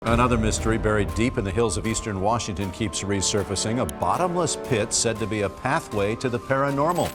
Another mystery buried deep in the hills of eastern Washington keeps resurfacing, a bottomless pit said to be a pathway to the paranormal.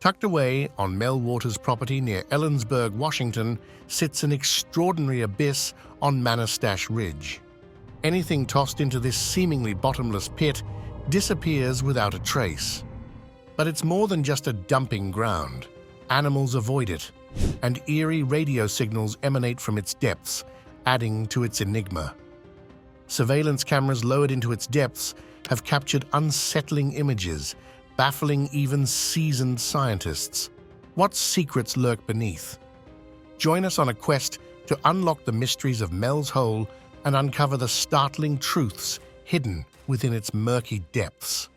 Tucked away on Mel Waters' property near Ellensburg, Washington, sits an extraordinary abyss on Manastash Ridge. Anything tossed into this seemingly bottomless pit disappears without a trace. But it's more than just a dumping ground. Animals avoid it, and eerie radio signals emanate from its depths, adding to its enigma. Surveillance cameras lowered into its depths have captured unsettling images, baffling even seasoned scientists. What secrets lurk beneath? Join us on a quest to unlock the mysteries of Mel's Hole and uncover the startling truths hidden within its murky depths.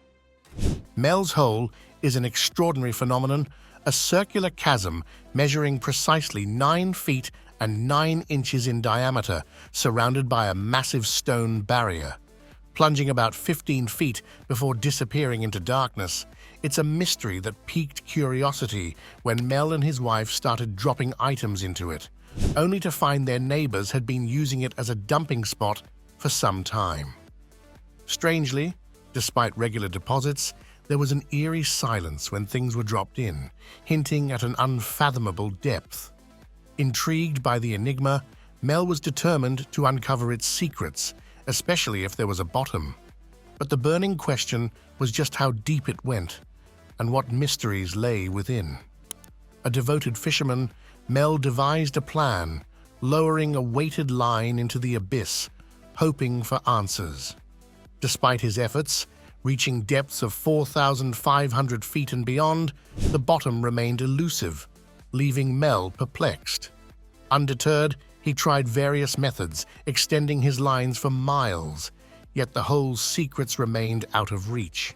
Mel's Hole is an extraordinary phenomenon, a circular chasm measuring precisely 9 feet and 9 inches in diameter, surrounded by a massive stone barrier. Plunging about 15 feet before disappearing into darkness, it's a mystery that piqued curiosity when Mel and his wife started dropping items into it, only to find their neighbors had been using it as a dumping spot for some time. Strangely, despite regular deposits, there was an eerie silence when things were dropped in, hinting at an unfathomable depth. Intrigued by the enigma, Mel was determined to uncover its secrets, especially if there was a bottom. But the burning question was just how deep it went, and what mysteries lay within. A devoted fisherman, Mel devised a plan, lowering a weighted line into the abyss, hoping for answers. Despite his efforts, reaching depths of 4,500 feet and beyond, the bottom remained elusive, leaving Mel perplexed. Undeterred, he tried various methods, extending his lines for miles, yet the hole's secrets remained out of reach.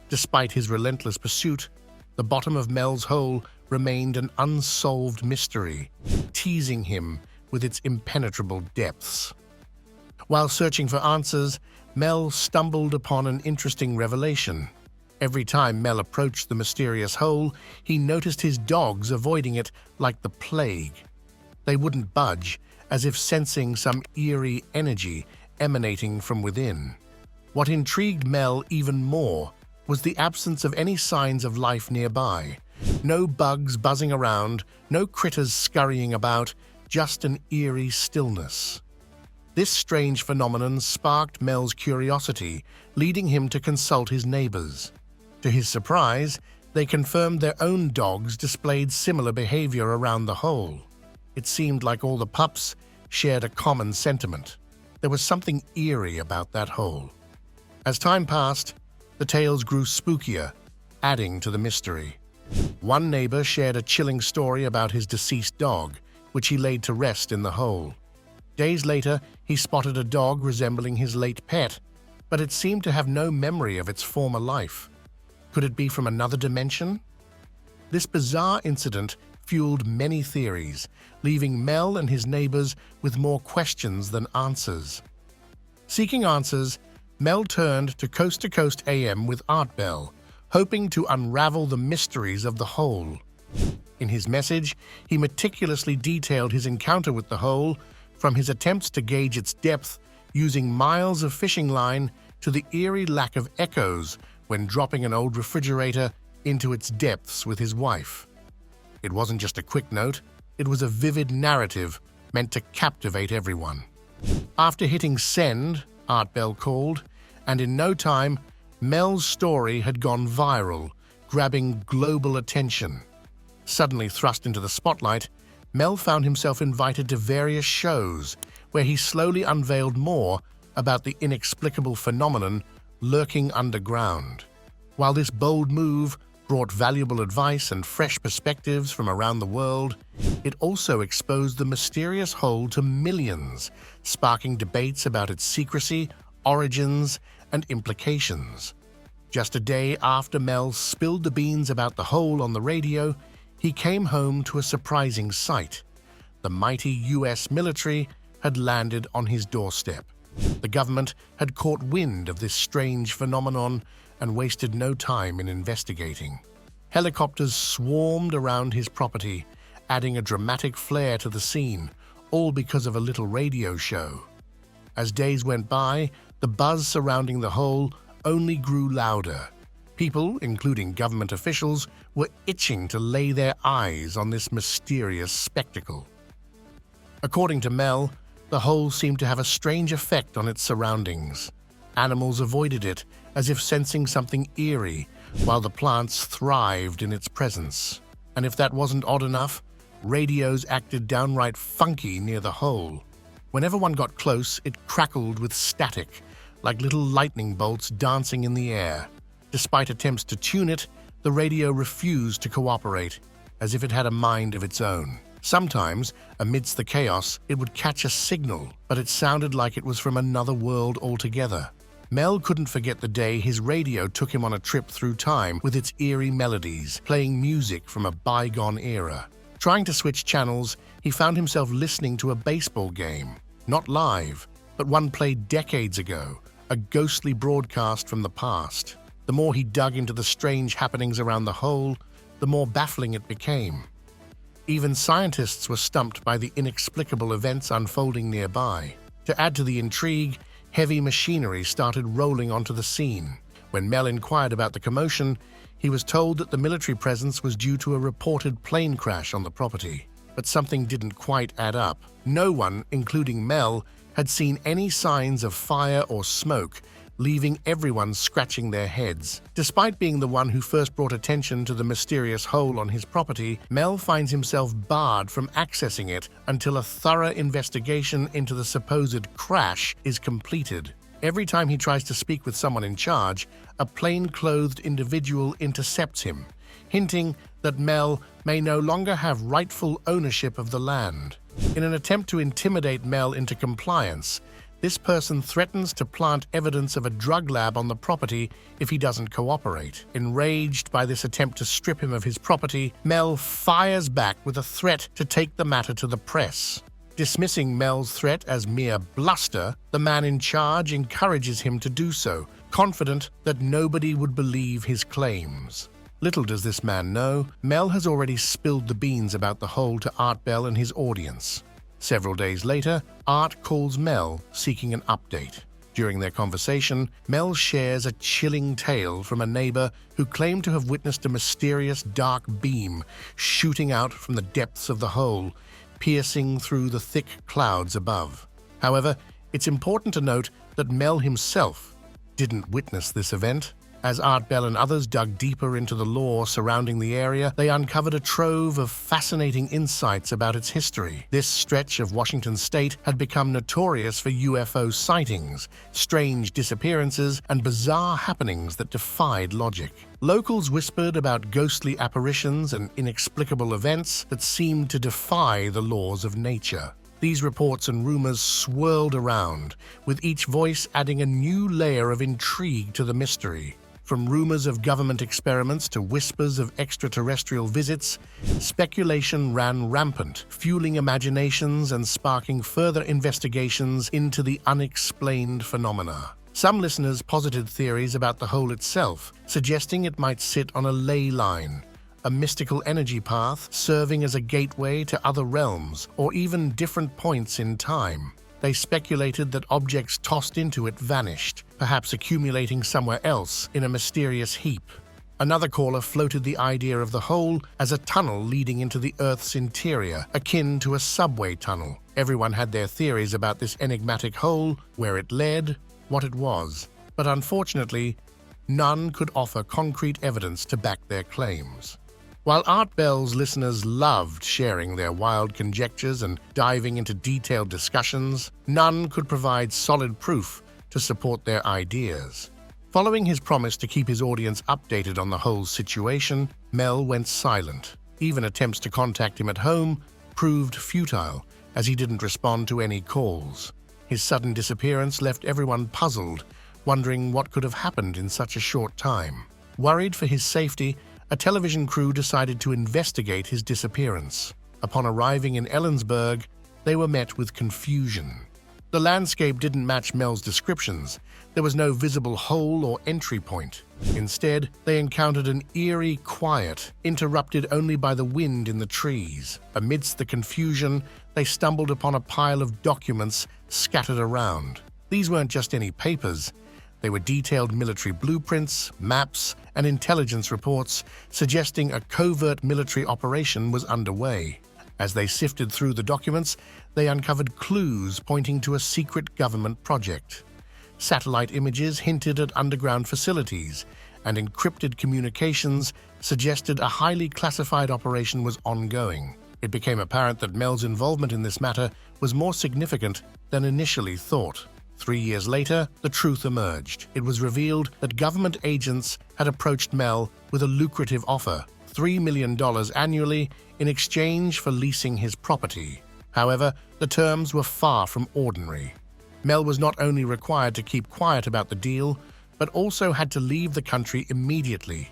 Despite his relentless pursuit, the bottom of Mel's Hole remained an unsolved mystery, teasing him with its impenetrable depths. While searching for answers, Mel stumbled upon an interesting revelation. Every time Mel approached the mysterious hole, he noticed his dogs avoiding it like the plague. They wouldn't budge, as if sensing some eerie energy emanating from within. What intrigued Mel even more was the absence of any signs of life nearby. No bugs buzzing around, no critters scurrying about, just an eerie stillness. This strange phenomenon sparked Mel's curiosity, leading him to consult his neighbors. To his surprise, they confirmed their own dogs displayed similar behavior around the hole. It seemed like all the pups shared a common sentiment. There was something eerie about that hole. As time passed, the tales grew spookier, adding to the mystery. One neighbor shared a chilling story about his deceased dog, which he laid to rest in the hole. Days later, he spotted a dog resembling his late pet, but it seemed to have no memory of its former life. Could it be from another dimension? This bizarre incident fueled many theories, leaving Mel and his neighbors with more questions than answers. Seeking answers, Mel turned to Coast AM with Art Bell, hoping to unravel the mysteries of the hole. In his message, he meticulously detailed his encounter with the hole, from his attempts to gauge its depth using miles of fishing line to the eerie lack of echoes when dropping an old refrigerator into its depths with his wife. It wasn't just a quick note, it was a vivid narrative meant to captivate everyone. After hitting send, Art Bell called, and in no time, Mel's story had gone viral, grabbing global attention. Suddenly thrust into the spotlight, Mel found himself invited to various shows where he slowly unveiled more about the inexplicable phenomenon lurking underground. While this bold move brought valuable advice and fresh perspectives from around the world, it also exposed the mysterious hole to millions, sparking debates about its secrecy, origins, and implications. Just a day after Mel spilled the beans about the hole on the radio, he came home to a surprising sight. The mighty U.S. military had landed on his doorstep. The government had caught wind of this strange phenomenon and wasted no time in investigating. Helicopters swarmed around his property, adding a dramatic flair to the scene, all because of a little radio show. As days went by, the buzz surrounding the hole only grew louder. People, including government officials, were itching to lay their eyes on this mysterious spectacle. According to Mel, the hole seemed to have a strange effect on its surroundings. Animals avoided it, as if sensing something eerie, while the plants thrived in its presence. And if that wasn't odd enough, radios acted downright funky near the hole. Whenever one got close, it crackled with static, like little lightning bolts dancing in the air. Despite attempts to tune it, the radio refused to cooperate, as if it had a mind of its own. Sometimes, amidst the chaos, it would catch a signal, but it sounded like it was from another world altogether. Mel couldn't forget the day his radio took him on a trip through time with its eerie melodies, playing music from a bygone era. Trying to switch channels, he found himself listening to a baseball game. Not live, but one played decades ago, a ghostly broadcast from the past. The more he dug into the strange happenings around the hole, the more baffling it became. Even scientists were stumped by the inexplicable events unfolding nearby. To add to the intrigue, heavy machinery started rolling onto the scene. When Mel inquired about the commotion, he was told that the military presence was due to a reported plane crash on the property. But something didn't quite add up. No one, including Mel, had seen any signs of fire or smoke, leaving everyone scratching their heads. Despite being the one who first brought attention to the mysterious hole on his property, Mel finds himself barred from accessing it until a thorough investigation into the supposed crash is completed. Every time he tries to speak with someone in charge, a plain-clothed individual intercepts him, hinting that Mel may no longer have rightful ownership of the land. In an attempt to intimidate Mel into compliance, this person threatens to plant evidence of a drug lab on the property if he doesn't cooperate. Enraged by this attempt to strip him of his property, Mel fires back with a threat to take the matter to the press. Dismissing Mel's threat as mere bluster, the man in charge encourages him to do so, confident that nobody would believe his claims. Little does this man know, Mel has already spilled the beans about the hole to Art Bell and his audience. Several days later, Art calls Mel, seeking an update. During their conversation, Mel shares a chilling tale from a neighbor who claimed to have witnessed a mysterious dark beam shooting out from the depths of the hole, piercing through the thick clouds above. However, it's important to note that Mel himself didn't witness this event. As Art Bell and others dug deeper into the lore surrounding the area, they uncovered a trove of fascinating insights about its history. This stretch of Washington state had become notorious for UFO sightings, strange disappearances, and bizarre happenings that defied logic. Locals whispered about ghostly apparitions and inexplicable events that seemed to defy the laws of nature. These reports and rumors swirled around, with each voice adding a new layer of intrigue to the mystery. From rumors of government experiments to whispers of extraterrestrial visits, speculation ran rampant, fueling imaginations and sparking further investigations into the unexplained phenomena. Some listeners posited theories about the hole itself, suggesting it might sit on a ley line, a mystical energy path serving as a gateway to other realms or even different points in time. They speculated that objects tossed into it vanished, perhaps accumulating somewhere else in a mysterious heap. Another caller floated the idea of the hole as a tunnel leading into the Earth's interior, akin to a subway tunnel. Everyone had their theories about this enigmatic hole, where it led, what it was. But unfortunately, none could offer concrete evidence to back their claims. While Art Bell's listeners loved sharing their wild conjectures and diving into detailed discussions, none could provide solid proof to support their ideas. Following his promise to keep his audience updated on the hole's situation, Mel went silent. Even attempts to contact him at home proved futile, as he didn't respond to any calls. His sudden disappearance left everyone puzzled, wondering what could have happened in such a short time. Worried for his safety, a television crew decided to investigate his disappearance. Upon arriving in Ellensburg, they were met with confusion. The landscape didn't match Mel's descriptions. There was no visible hole or entry point. Instead, they encountered an eerie quiet, interrupted only by the wind in the trees. Amidst the confusion, they stumbled upon a pile of documents scattered around. These weren't just any papers. They were detailed military blueprints, maps, and intelligence reports suggesting a covert military operation was underway. As they sifted through the documents, they uncovered clues pointing to a secret government project. Satellite images hinted at underground facilities, and encrypted communications suggested a highly classified operation was ongoing. It became apparent that Mel's involvement in this matter was more significant than initially thought. 3 years later, the truth emerged. It was revealed that government agents had approached Mel with a lucrative offer, $3 million annually in exchange for leasing his property. However, the terms were far from ordinary. Mel was not only required to keep quiet about the deal, but also had to leave the country immediately,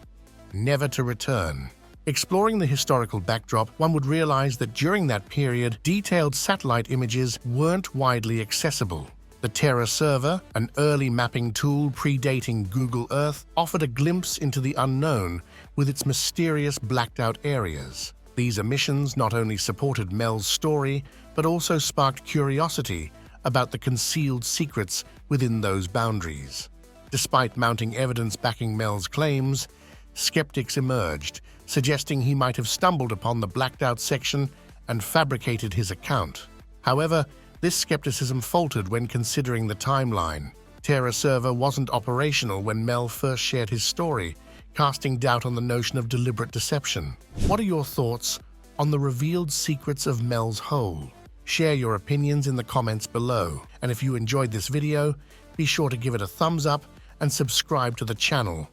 never to return. Exploring the historical backdrop, one would realize that during that period, detailed satellite images weren't widely accessible. The Terra server, an early mapping tool predating Google Earth, offered a glimpse into the unknown with its mysterious blacked-out areas. These emissions not only supported Mel's story, but also sparked curiosity about the concealed secrets within those boundaries. Despite mounting evidence backing Mel's claims, skeptics emerged, suggesting he might have stumbled upon the blacked-out section and fabricated his account. However, this skepticism faltered when considering the timeline. Terra server wasn't operational when Mel first shared his story, casting doubt on the notion of deliberate deception. What are your thoughts on the revealed secrets of Mel's hole? Share your opinions in the comments below. And if you enjoyed this video, be sure to give it a thumbs up and subscribe to the channel